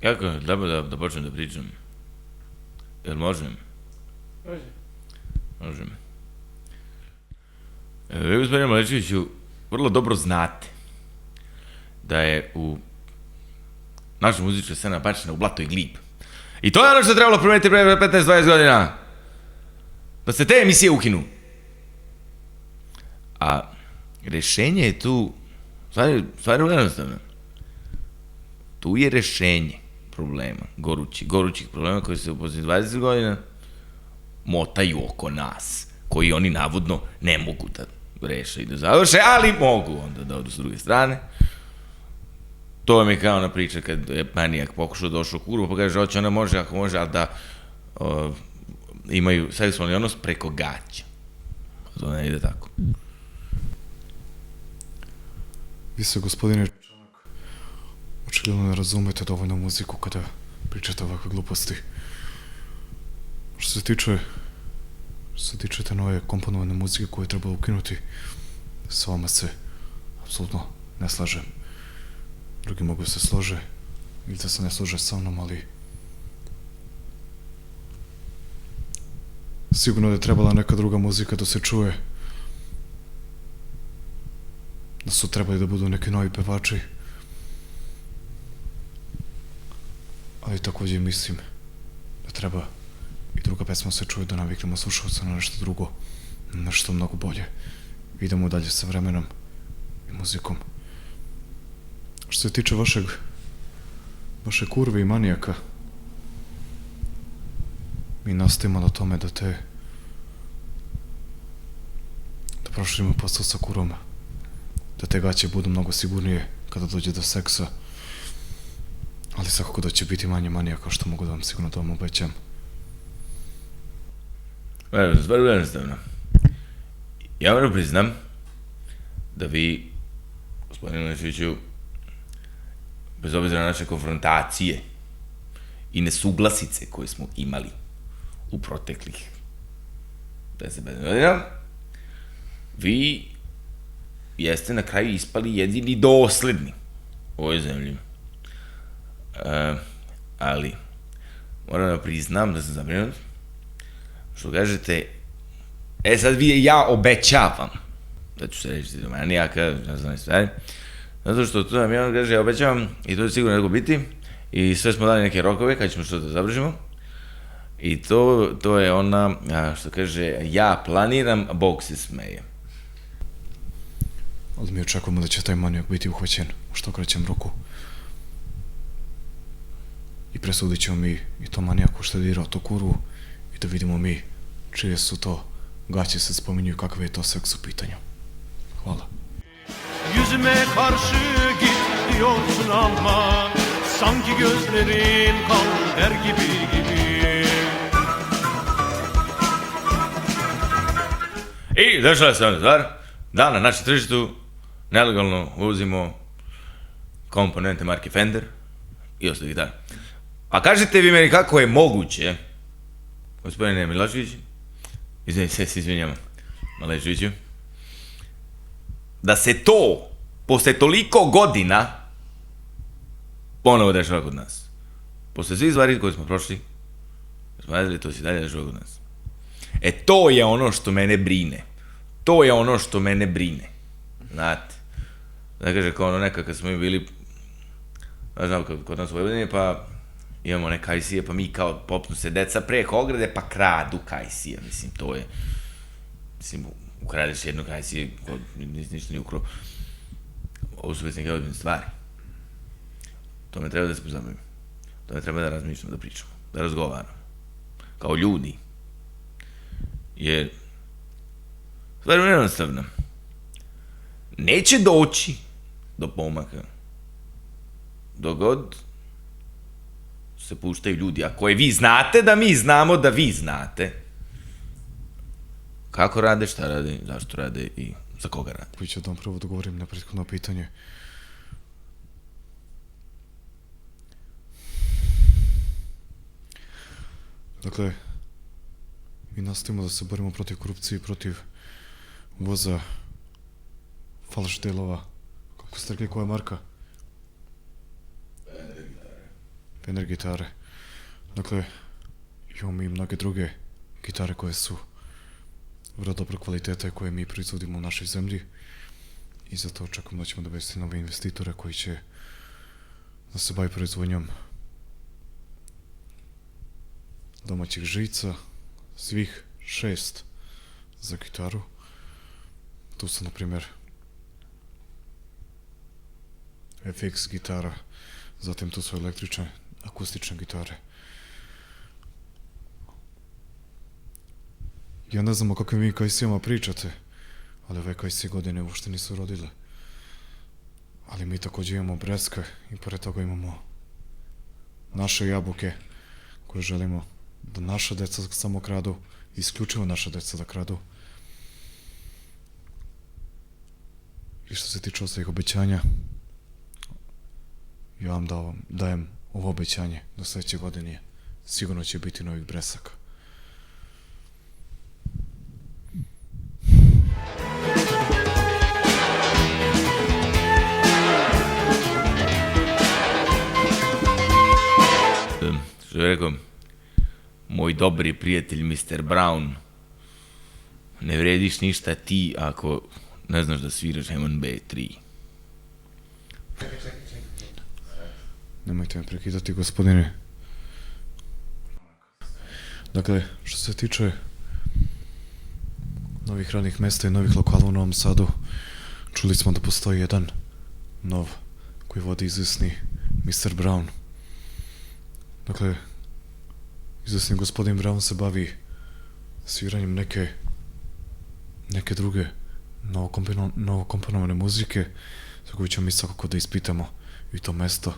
Kako? Da počnem da pričam? Jel možem? Možem. Vi, gospodine Malečeviću, vrlo dobro znate da je u naša muzička scena bačena u blato i glib. I to je ono što je trebalo promeniti pre 15-20 godina. Da se te emisije ukinu. A rešenje je tu, stvari jednostavno. Tu je rešenje problema, gorućih problema koji se u posljednjih 20 godina motaju oko nas, koji oni navodno ne mogu da reše i da završe, ali mogu onda da odu s druge strane. To vam je kao ona priča kad je manijak pokušao došao u kurvu, pa kaže, hoće ona može, ako može, ali da imaju seksualni odnos preko gaća. To ne ide tako. Vi se, gospodine Čanak, očigledno ne razumete dovoljno muziku kada pričate ovakve gluposti. Što se tiče te nove komponovane muzike koju je trebalo ukinuti, s vama se apsolutno ne slažem. Drugi mogu se slože ili da se ne slože sa mnom, ali sigurno da je trebala neka druga muzika da se čuje, da su trebali da budu neki novi pevači, ali takođe mislim da treba i druga pesma se čuje, da naviknemo slušalca na nešto drugo, na nešto mnogo bolje. Idemo dalje sa vremenom i muzikom. Što se tiče vaše kurve i manijaka, mi nastojimo na tome da proširimo posao sa kurvom, da te gaće budu mnogo sigurnije kada dođe do seksa, ali svakako da će biti manje manijaka, što mogu da vam sigurno da vam obećam. Stvar je jednostavno. Ja moram priznam da vi, gospodine Malečeviću, bez obzira na naše konfrontacije i nesuglasice koje smo imali u proteklih 10 godina, vi jeste na kraju ispali jedini dosledni u ovoj zemlji. Ali, moram da priznam da sam zabrinut, što kažete, sad vi, ja obećavam da ću se reći do manijaka, ne znam stvari, zato što tu nam jedan kaže, ja obećavam i to je sigurno neko biti i sve smo dali neke rokove kad ćemo što da završimo i to je ona, što kaže, ja planiram, Bog se smeje. Ali mi očekujemo da će taj manijak biti uhvaćen u što kraćem roku. I presudit ćemo mi i to manijaku što je dirao to kurvu i da vidimo mi čije su to gaće se spominju i kakav je to seks u pitanju. Hvala. Yüzüme karşı git diyorsun ama sanki gözlerin kan der gibi. I dešava se ona stvar da na našem tržištu nelegalno uvozimo komponente marke Fender i ostale gitare. A kažete vi meni kako je moguće, gospodine Milošević, izvinjam, Malečeviću, da se to, posle toliko godina, ponovo dešava kod nas. Posle svih stvari koje smo prošli, smo radili, to se dalje dešava kod nas. To je ono što mene brine. To je ono što mene brine. Znate. Da kaže, kao ono neka kad smo mi bili, znam, kod nas u Vojvodini, pa imamo one kajsije, pa mi kao popnu se deca preko ograde, pa kradu kajsije. Mislim, to je, ukradeš jednu kajsije, ništa nije ukrao. Ovo su već neke odbine stvari. Tome treba da se pozabavimo. Tome treba da razmišljamo, da pričamo, da razgovaramo. Kao ljudi. Jer stvar je jednostavna. Neće doći do pomaka dok god se puštaju ljudi, a koje vi znate da mi znamo da vi znate kako rade, šta rade, zašto rade i za koga rade. Koji ću da vam prvo dogovorim na prethodno pitanje. Dakle, mi nastavimo da se borimo protiv korupcije i protiv uvoza falš delova. Kako ste rekli, koja je marka? Fender gitare. Dakle, imamo i mnoge druge gitare koje su vrlo dobro kvaliteta i koje mi proizvodimo u našoj zemlji. I zato očekujem da ćemo dovesti nove investitore koji će da se bavi proizvodnjom domaćih žica, svih 6 za gitaru. Tu su, na primjer, FX gitara, zatim tu su električne, akustične gitare. Ja ne znam o kakvim vi kajsijama pričate, ali ove kajsije godine uopšte nisu rodile. Ali mi također imamo breske i pored toga imamo naše jabuke koje želimo da naša deca samo kradu, isključivo naša deca da kradu. I što se tiče ostalih obećanja, ja vam dajem ovo obećanje do sljedeće godine. Sigurno će biti novih bresaka. Što je rekao moj dobri prijatelj Mr. Brown, ne vrediš ništa ti ako ne znaš da sviraš Hammond B3. Nemojte me prekidati, gospodine. Dakle, što se tiče novih radnih mjesta i novih lokala u Novom Sadu, čuli smo da postoji jedan nov koji vodi izvesni Mr. Brown. Dakle, izvesni gospodin Brown se bavi sviranjem neke druge novokomponovane muzike za koju ćemo mi svakako da ispitamo i to mesto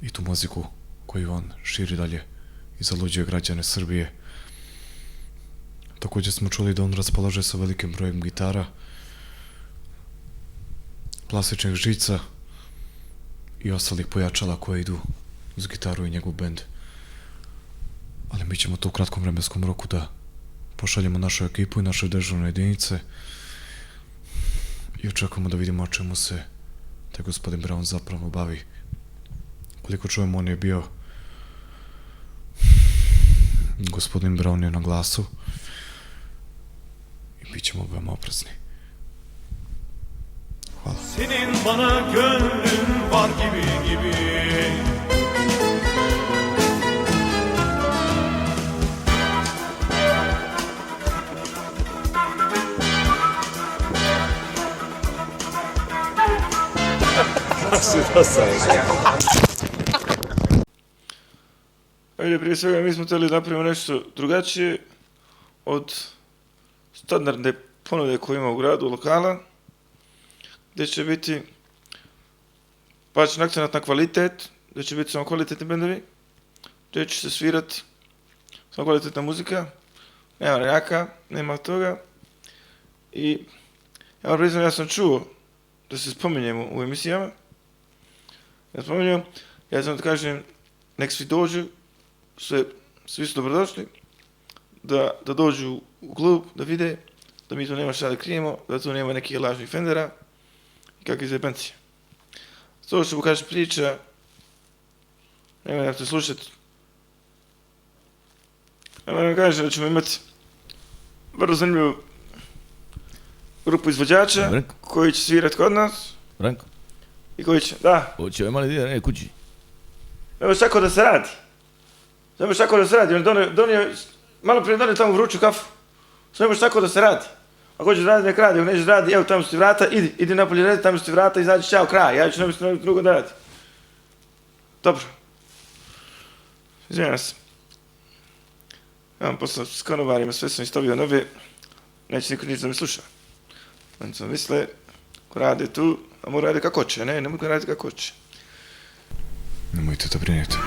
i tu muziku koju on širi dalje i zaluđuje građane Srbije. Također smo čuli da on raspolaže sa velikim brojem gitara, plastičnih žica i ostalih pojačala koje idu uz gitaru i njegov bend. Ali mi ćemo to u kratkom vremenskom roku da pošaljemo našu ekipu i naše dežurne jedinice i očekujemo da vidimo o čemu se taj gospodin Brown zapravo bavi. Koliko čujemo, on je bio gospodin Brown je na glasu i bit ćemo veoma oprezni. Hvala. Senin bana gönlün var gibi gibi. Ajde, prije svega mi smo htjeli da napravimo nešto drugačije od standardne ponude koje ima u gradu, lokala, gdje će biti bačen akcenat na kvalitet, gdje će biti samo kvalitetni bendovi, gdje će se svirati samo kvalitetna muzika, nema rejaka, nema toga. I ja moram priznati, ja sam čuo da se spominjemo u emisijama. Ja sam da kažem, nek svi dođu, svi su dobrodošli, da dođu u klub, da vide, da mi to nema šta da krijemo, da tu nema nekih lažnih Fendera i kakve zebancije. To što kažeš priča, nema da te slušati. Ja vam kažem da ćemo imati vrlo zanimljivu grupu izvođača koji će svirati kod nas. Branko? I koji će, da. Hoće ovaj mali dio, kući. Nemaš tako da se radi. Nemaš tako da se radi. On donio, malo prije donio tamo vruću kafu. Nemaš tako da se radi. Ako hoćeš radi, nek radi. Ako nećeš radi, evo tamo su ti vrata, idi napolje radi, tamo su ti vrata, izađi, čao, kraj. Ja ću nešto drugo da radi. Dobro. Izvijem se. Ja vam posle s konovarima, sve sam istovio nove. Neće niko nič da me sluša. Oni sam misle, ko rade tu, a mora radi kako hoće, ne mogu raditi kako hoće. Nemojte da brinete.